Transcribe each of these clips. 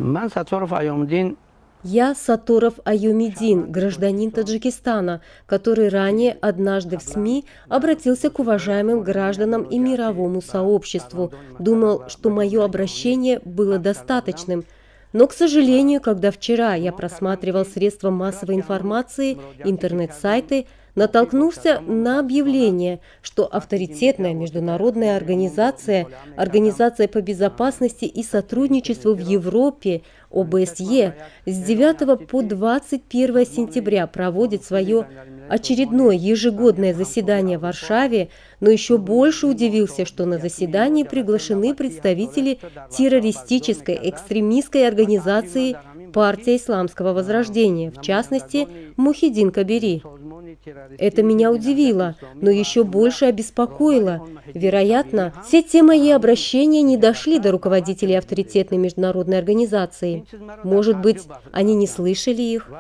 من سطارف ایام‌الدین Я Саторов Аюмидин, гражданин Таджикистана, который ранее однажды в СМИ обратился к уважаемым гражданам и мировому сообществу. Думал, что мое обращение было достаточным. Но, к сожалению, когда вчера я просматривал средства массовой информации, интернет-сайты, натолкнулся на объявление, что авторитетная международная организация, Организация по безопасности и сотрудничеству в Европе, ОБСЕ, с 9 по 21 сентября проводит свое очередное ежегодное заседание в Варшаве, но еще больше удивился, что на заседании приглашены представители террористической экстремистской организации «Партия исламского возрождения», в частности, Мухиддин Кабири. Это меня удивило, но еще больше обеспокоило. Вероятно, все те мои обращения не дошли до руководителей авторитетной международной организации. Может быть, они не слышали их?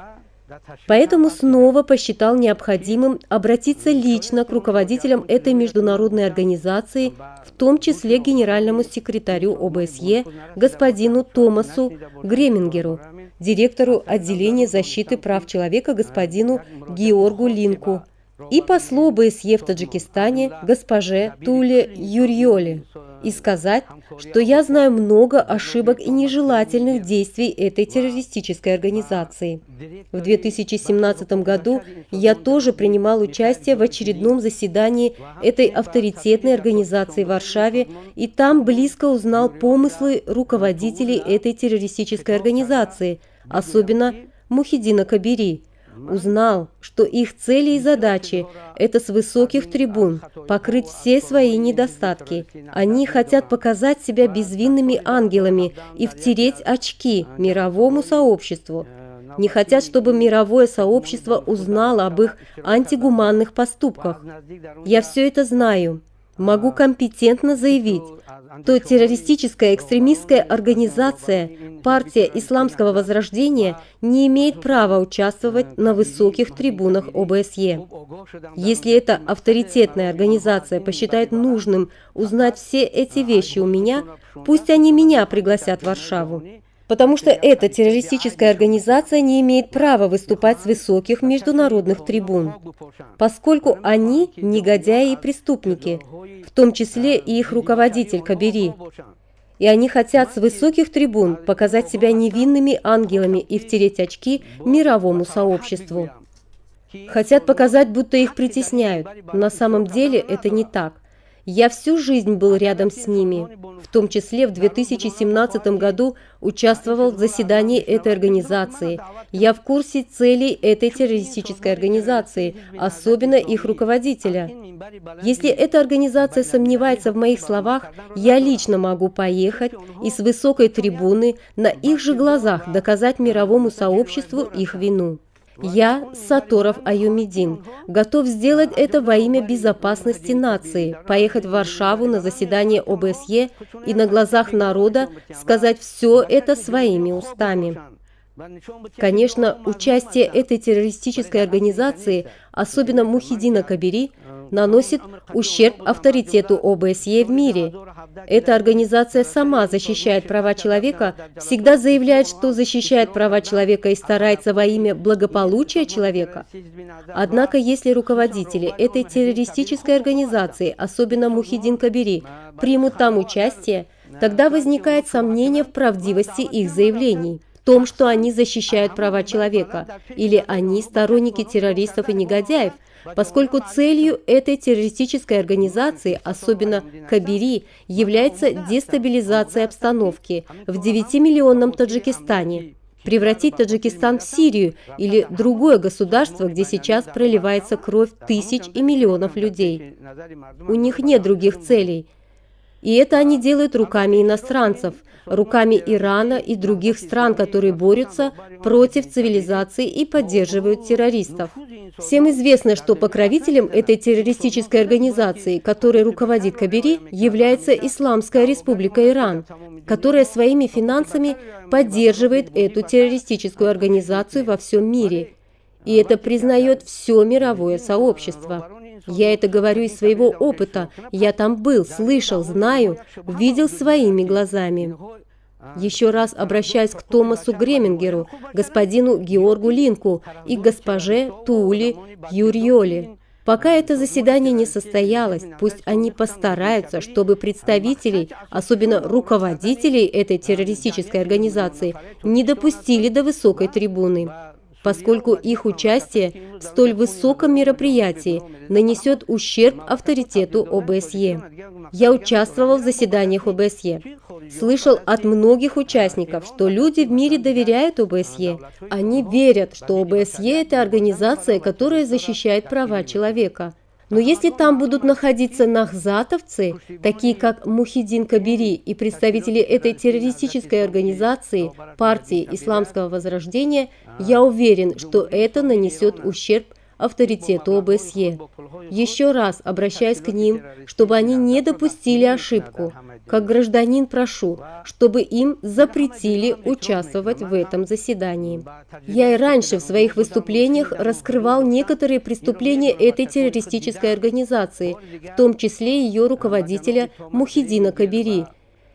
Поэтому снова посчитал необходимым обратиться лично к руководителям этой международной организации, в том числе генеральному секретарю ОБСЕ господину Томасу Гремингеру, директору отделения защиты прав человека господину Георгу Линку и послу ОБСЕ в Таджикистане госпоже Туле Юрьоле, и сказать, что я знаю много ошибок и нежелательных действий этой террористической организации. В 2017 году я тоже принимал участие в очередном заседании этой авторитетной организации в Варшаве, и там близко узнал помыслы руководителей этой террористической организации, особенно Мухиддина Кабири. Узнал, что их цели и задачи – это с высоких трибун покрыть все свои недостатки. Они хотят показать себя безвинными ангелами и втереть очки мировому сообществу. Не хотят, чтобы мировое сообщество узнало об их антигуманных поступках. Я все это знаю. Могу компетентно заявить, что террористическая экстремистская организация «Партия исламского возрождения» не имеет права участвовать на высоких трибунах ОБСЕ. Если эта авторитетная организация посчитает нужным узнать все эти вещи у меня, пусть они меня пригласят в Варшаву. Потому что эта террористическая организация не имеет права выступать с высоких международных трибун, поскольку они негодяи и преступники, в том числе и их руководитель Кабири. И они хотят с высоких трибун показать себя невинными ангелами и втереть очки мировому сообществу. Хотят показать, будто их притесняют. На самом деле это не так. Я всю жизнь был рядом с ними, в том числе в 2017 году участвовал в заседании этой организации. Я в курсе целей этой террористической организации, особенно их руководителя. Если эта организация сомневается в моих словах, я лично могу поехать и с высокой трибуны на их же глазах доказать мировому сообществу их вину. Я, Саторов Аюмидин, готов сделать это во имя безопасности нации, поехать в Варшаву на заседание ОБСЕ и на глазах народа сказать все это своими устами. Конечно, участие этой террористической организации, особенно Мухиддина Кабири, наносит ущерб авторитету ОБСЕ в мире. Эта организация сама защищает права человека, всегда заявляет, что защищает права человека и старается во имя благополучия человека. Однако, если руководители этой террористической организации, особенно Мухиддин Кабири, примут там участие, тогда возникает сомнение в правдивости их заявлений, в том, что они защищают права человека, или они сторонники террористов и негодяев, поскольку целью этой террористической организации, особенно Кабири, является дестабилизация обстановки в 9-миллионном Таджикистане, превратить Таджикистан в Сирию или другое государство, где сейчас проливается кровь тысяч и миллионов людей. У них нет других целей. И это они делают руками иностранцев, руками Ирана и других стран, которые борются против цивилизации и поддерживают террористов. Всем известно, что покровителем этой террористической организации, которой руководит Кабири, является Исламская Республика Иран, которая своими финансами поддерживает эту террористическую организацию во всем мире. И это признает все мировое сообщество. Я это говорю из своего опыта. Я там был, слышал, знаю, видел своими глазами. Еще раз обращаюсь к Томасу Гремингеру, господину Георгу Линку и госпоже Туули Юрьоли. Пока это заседание не состоялось, пусть они постараются, чтобы представителей, особенно руководителей этой террористической организации, не допустили до высокой трибуны, поскольку их участие в столь высоком мероприятии нанесет ущерб авторитету ОБСЕ. Я участвовал в заседаниях ОБСЕ. Слышал от многих участников, что люди в мире доверяют ОБСЕ. Они верят, что ОБСЕ – это организация, которая защищает права человека. Но если там будут находиться нахзатовцы, такие как Мухиддин Кабири и представители этой террористической организации, партии Исламского Возрождения, я уверен, что это нанесет ущерб авторитету ОБСЕ. Еще раз обращаюсь к ним, чтобы они не допустили ошибку. Как гражданин прошу, чтобы им запретили участвовать в этом заседании. Я и раньше в своих выступлениях раскрывал некоторые преступления этой террористической организации, в том числе ее руководителя Мухиддина Кабири.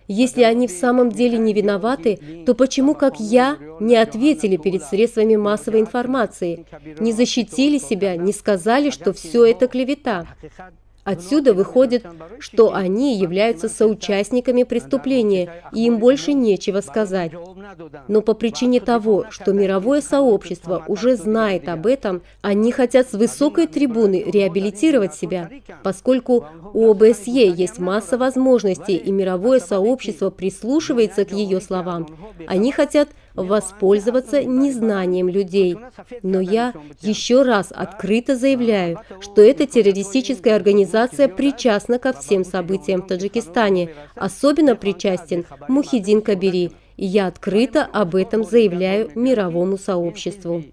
Если они в самом деле не виноваты, то почему, как я, не ответили перед средствами массовой информации, не защитили себя, не сказали, что все это клевета? Отсюда выходит, что они являются соучастниками преступления, и им больше нечего сказать. Но по причине того, что мировое сообщество уже знает об этом, они хотят с высокой трибуны реабилитировать себя. Поскольку у ОБСЕ есть масса возможностей, и мировое сообщество прислушивается к ее словам, они хотят воспользоваться незнанием людей. Но я еще раз открыто заявляю, что эта террористическая организация причастна ко всем событиям в Таджикистане, особенно причастен Мухиддин Кабири, и я открыто об этом заявляю мировому сообществу.